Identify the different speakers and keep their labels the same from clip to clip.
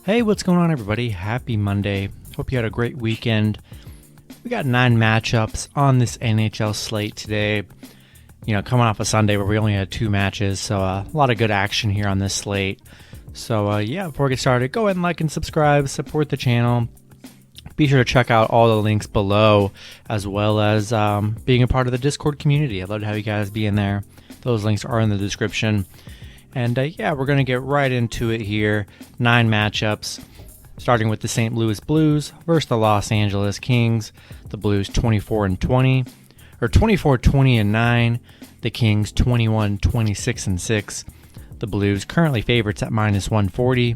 Speaker 1: Hey, what's going on, everybody? Happy Monday. Hope you had a great weekend. We got 9 matchups on this NHL slate today. Coming off a Sunday where we only had 2 matches, so a lot of good action here on this slate. So, before we get started, go ahead and like and subscribe, support the channel. Be sure to check out all the links below, as well as being a part of the Discord community. I'd love to have you guys be in there. Those links are in the description. And we're going to get right into it here. 9 matchups, starting with the St. Louis Blues versus the Los Angeles Kings. The Blues 24-20, or 24-20-9. The Kings 21-26-6. The Blues currently favorites at -140.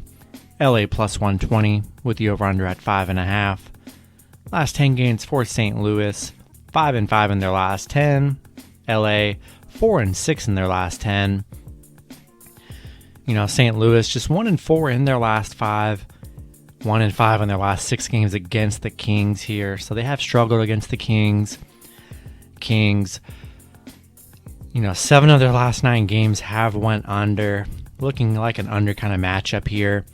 Speaker 1: LA plus 120 with the over/under at 5.5. Last 10 games for St. Louis, 5-5 in their last 10. LA 4-6 in their last 10. St. Louis just 1-4 in their last 5, 1-5 in their last 6 games against the Kings here. So they have struggled against the Kings. 7 of their last 9 games have went under, looking like an under kind of matchup here.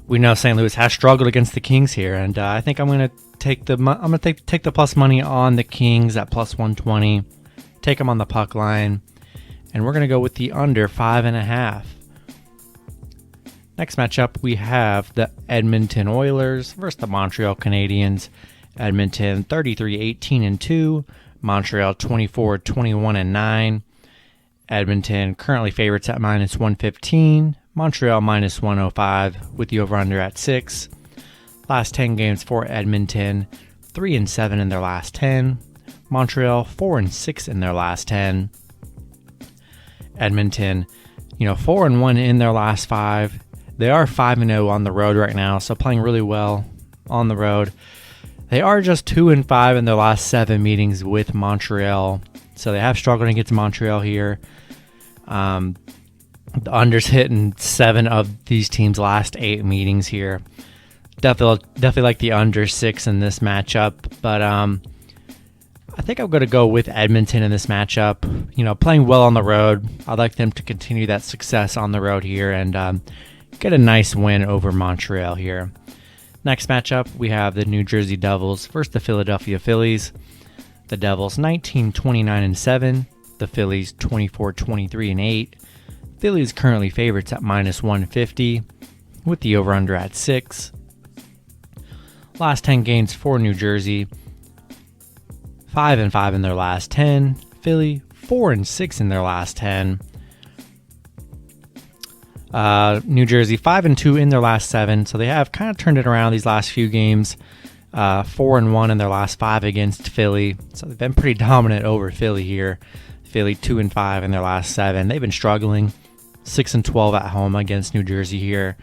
Speaker 1: We know St. Louis has struggled against the Kings here, and I think I'm going to take the plus money on the Kings at plus 120. Take them on the puck line. And we're going to go with the under 5.5. Next matchup, we have the Edmonton Oilers versus the Montreal Canadiens. Edmonton 33-18-2. Montreal 24-21-9. Edmonton currently favorites at -115. Montreal -105 with the over/under at 6. Last 10 games for Edmonton, 3-7 in their last 10. Montreal 4-6 in their last 10. Edmonton, 4-1 in their last 5. They are 5-0 on the road right now, so playing really well on the road. They are just 2-5 in their last 7 meetings with Montreal, so they have struggled against Montreal here. The under's hit in 7 of these teams' last 8 meetings here. Definitely like the under 6 in this matchup, but I think I'm going to go with Edmonton in this matchup. Playing well on the road. I'd like them to continue that success on the road here and get a nice win over Montreal here. Next matchup, we have the New Jersey Devils versus the Philadelphia Phillies. The Devils 19-29-7. The Phillies 24-23-8. Phillies currently favorites at -150 with the over/under at 6. Last 10 games for New Jersey, 5-5 in their last 10. Philly 4-6 in their last 10. New Jersey 5-2 in their last 7, so they have kind of turned it around these last few games. 4-1 in their last 5 against Philly, so they've been pretty dominant over Philly here. Philly 2-5 in their last 7. They've been struggling. 6-12 at home against New Jersey here.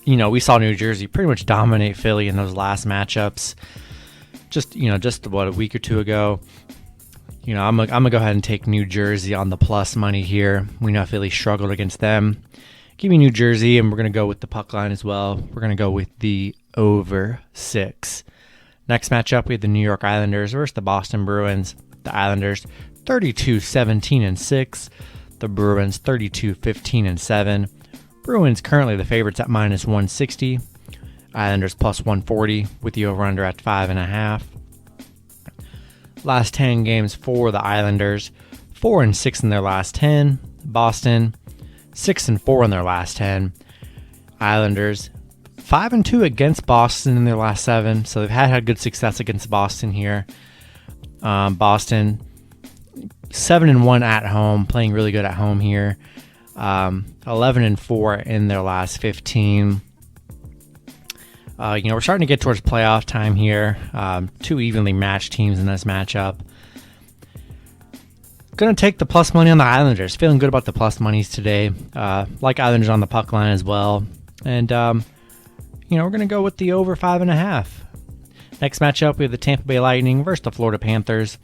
Speaker 1: We saw New Jersey pretty much dominate Philly in those last matchups. Just a week or 2 ago. I'm gonna go ahead and take New Jersey on the plus money here. We know Philly struggled against them. Give me New Jersey, and we're gonna go with the puck line as well. We're gonna go with the over 6. Next matchup, we have the New York Islanders versus the Boston Bruins. The Islanders 32-17-6. The Bruins 32-15-7. Bruins currently the favorites at -160. Islanders plus 140 with the over/under at 5.5. Last 10 games for the Islanders, 4-6 in their last 10. Boston 6-4 in their last 10. Islanders 5-2 against Boston in their last 7, so they've had good success against Boston here. Boston 7-1 at home, playing really good at home here. 11-4 in their last 15. We're starting to get towards playoff time here. 2 evenly matched teams in this matchup. Going to take the plus money on the Islanders. Feeling good about the plus monies today. Like Islanders on the puck line as well. And, we're going to go with the over 5.5. Next matchup, we have the Tampa Bay Lightning versus the Florida Panthers.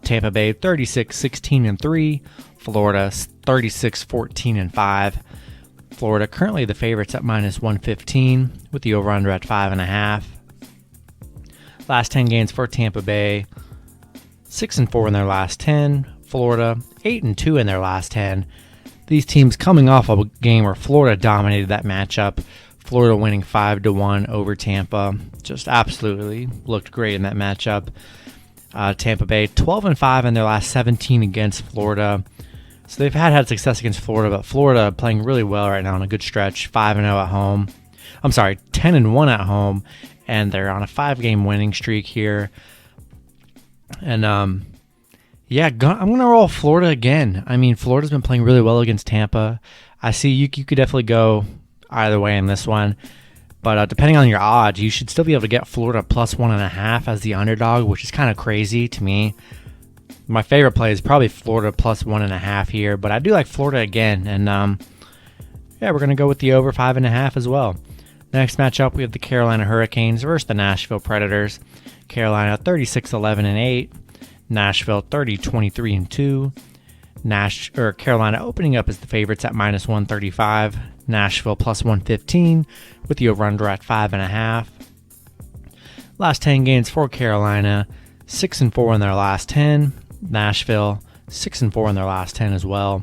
Speaker 1: Tampa Bay 36-16-3. Florida 36-14-5. Florida currently the favorites at -115 with the over/under at 5.5. Last 10 games for Tampa Bay, 6-4 in their last 10. Florida 8-2 in their last 10. These teams coming off of a game where Florida dominated that matchup. Florida winning 5-1 over Tampa. Just absolutely looked great in that matchup. Tampa Bay 12-5 in their last 17 against Florida. So they've had success against Florida, but Florida playing really well right now on a good stretch. 5-0 at home. I'm sorry, 10-1 at home, and they're on a 5-game winning streak here. And yeah, I'm gonna roll Florida again. I mean, Florida's been playing really well against Tampa. I see you could definitely go either way in this one, but depending on your odds, you should still be able to get Florida plus 1.5 as the underdog, which is kind of crazy to me. My favorite play is probably Florida plus 1.5 here, but I do like Florida again, and yeah, we're gonna go with the over 5.5 as well. Next matchup, we have the Carolina Hurricanes versus the Nashville Predators. Carolina 36-11-8, Nashville 30-23-2. Carolina opening up as the favorites at minus 135. Nashville plus 115 with the over/under at 5.5. Last 10 games for Carolina, 6-4 in their last 10. Nashville 6-4 in their last 10 as well.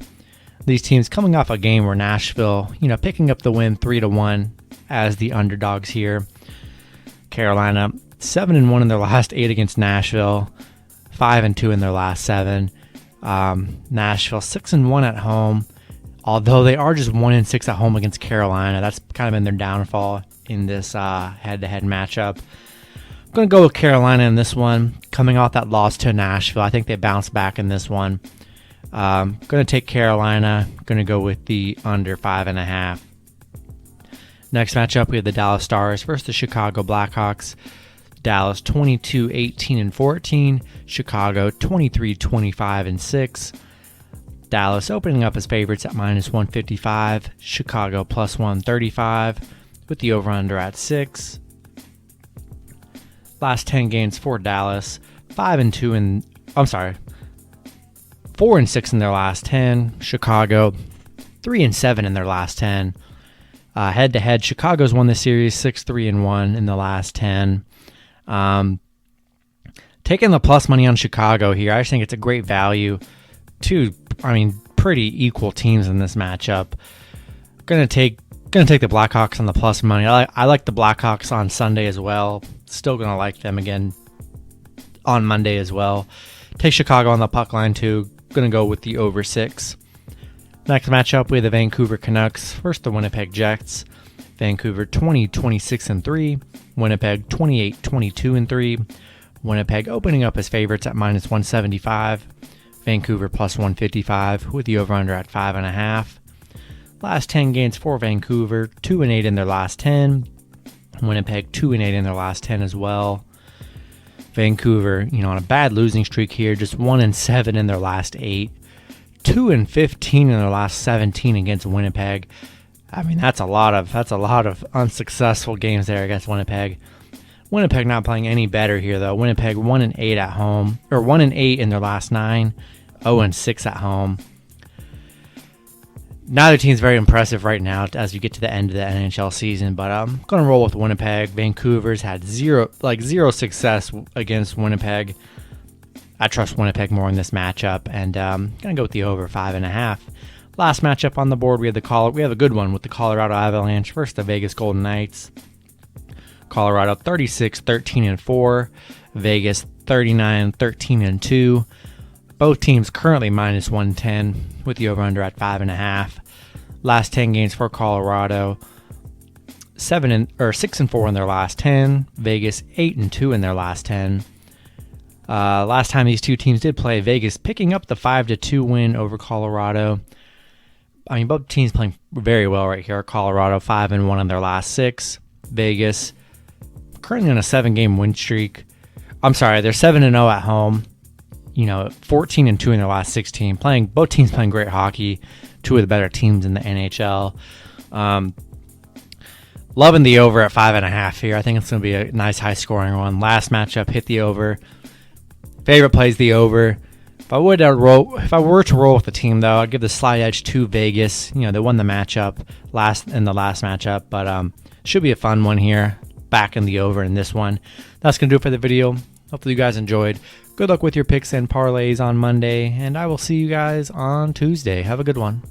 Speaker 1: These teams coming off a game where Nashville, picking up the win 3-1 as the underdogs here. Carolina 7-1 in their last 8 against Nashville, 5-2 in their last 7. Nashville 6-1 at home, although they are just 1-6 at home against Carolina. That's kind of been their downfall in this head-to-head matchup. I'm going to go with Carolina in this one, coming off that loss to Nashville. I think they bounce back in this one. Going to take Carolina. Going to go with the under 5.5. Next matchup, we have the Dallas Stars versus the Chicago Blackhawks. Dallas 22-18-14, Chicago 23-25-6. Dallas opening up as favorites at minus 155, Chicago plus 135 with the over/under at 6. Last 10 games for Dallas, 4-6 in their last 10. Chicago 3-7 in their last 10. Head-to-head, Chicago's won the series 6-3-1 in the last 10. Taking the plus money on Chicago here, I just think it's a great value. Pretty equal teams in this matchup. Gonna take the Blackhawks on the plus money. I like the Blackhawks on Sunday as well. Still gonna like them again on Monday as well. Take Chicago on the puck line too. Gonna go with the over 6. Next matchup, we have the Vancouver Canucks versus the Winnipeg Jets. Vancouver 20-26-3, Winnipeg 28-22-3. Winnipeg opening up as favorites at minus 175. Vancouver plus 155 with the over/under at 5.5. Last 10 games for Vancouver, 2-8 in their last 10. Winnipeg 2-8 in their last 10 as well. Vancouver, on a bad losing streak here, just 1-7 in their last 8. 2-15 in their last 17 against Winnipeg. That's a lot of unsuccessful games there against Winnipeg. Winnipeg not playing any better here though. Winnipeg 1-8 at home, or 1-8 in their last 9, 0-6 at home. Neither team's very impressive right now as you get to the end of the NHL season, but I'm gonna roll with Winnipeg. Vancouver's had zero success against Winnipeg. I trust Winnipeg more in this matchup, and gonna go with the over 5.5. Last matchup on the board, we have a good one with the Colorado Avalanche versus the Vegas Golden Knights. Colorado 36-13-4, Vegas 39-13-2. Both teams currently minus 110 with the over/under at 5.5. Last 10 games for Colorado, 6-4 in their last 10. Vegas 8-2 in their last 10. Last time these two teams did play, Vegas picking up the 5-2 win over Colorado. Both teams playing very well right here. Colorado 5-1 in their last 6. Vegas currently on a 7-game win streak. They're 7-0 at home. 14-2 in their last 16. Both teams playing great hockey. Two of the better teams in the NHL. Loving the over at 5.5 here. I think it's going to be a nice high-scoring one. Last matchup hit the over. Favorite plays the over. If I were to roll with the team, though, I'd give the slight edge to Vegas. They won the matchup in the last matchup, but should be a fun one here. Back in the over in this one. That's going to do it for the video. Hopefully you guys enjoyed. Good luck with your picks and parlays on Monday, and I will see you guys on Tuesday. Have a good one.